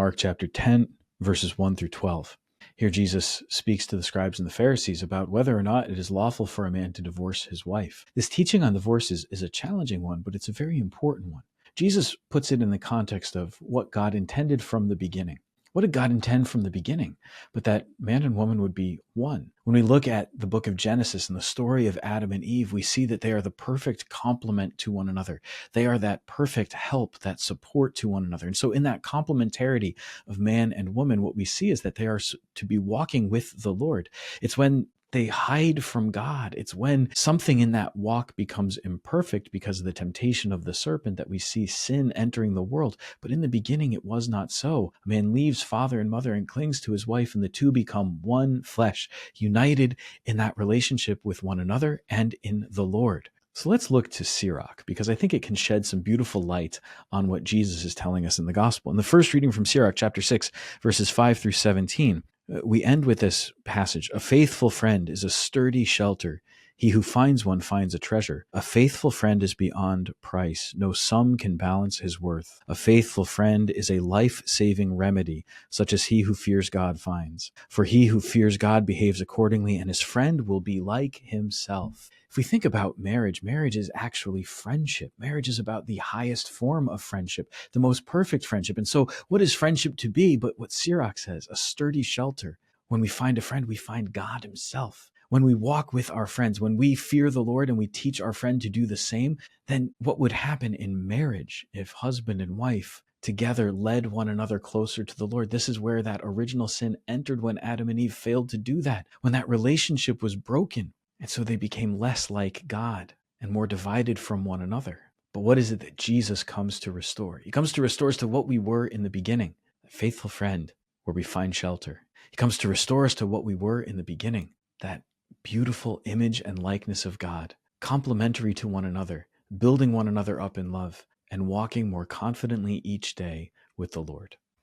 Mark chapter 10, verses 1 through 12. Here Jesus speaks to the scribes and the Pharisees about whether or not it is lawful for a man to divorce his wife. This teaching on divorce is a challenging one, but it's a very important one. Jesus puts it in the context of what God intended from the beginning. What did God intend from the beginning? But that man and woman would be one. When we look at the book of Genesis and the story of Adam and Eve, we see that they are the perfect complement to one another. They are that perfect help, that support to one another. And so in that complementarity of man and woman, what we see is that they are to be walking with the Lord. It's when they hide from God. It's when something in that walk becomes imperfect because of the temptation of the serpent that we see sin entering the world. But in the beginning, it was not so. A man leaves father and mother and clings to his wife, and the two become one flesh, united in that relationship with one another and in the Lord. So let's look to Sirach, because I think it can shed some beautiful light on what Jesus is telling us in the gospel. In the first reading from Sirach, chapter 6, verses 5 through 17, we end with this passage. A faithful friend is a sturdy shelter. He who finds one finds a treasure. A faithful friend is beyond price. No sum can balance his worth. A faithful friend is a life-saving remedy, such as he who fears God finds. For he who fears God behaves accordingly, and his friend will be like himself. If we think about marriage, marriage is actually friendship. Marriage is about the highest form of friendship, the most perfect friendship. And so what is friendship to be but what Sirach says, a sturdy shelter? When we find a friend, we find God himself. When we walk with our friends, when we fear the Lord and we teach our friend to do the same, then what would happen in marriage if husband and wife together led one another closer to the Lord? This is where that original sin entered, when Adam and Eve failed to do that, when that relationship was broken. And so they became less like God and more divided from one another. But what is it that Jesus comes to restore? He comes to restore us to what we were in the beginning, a faithful friend where we find shelter. He comes to restore us to what we were in the beginning, that beautiful image and likeness of God, complementary to one another, building one another up in love, and walking more confidently each day with the Lord.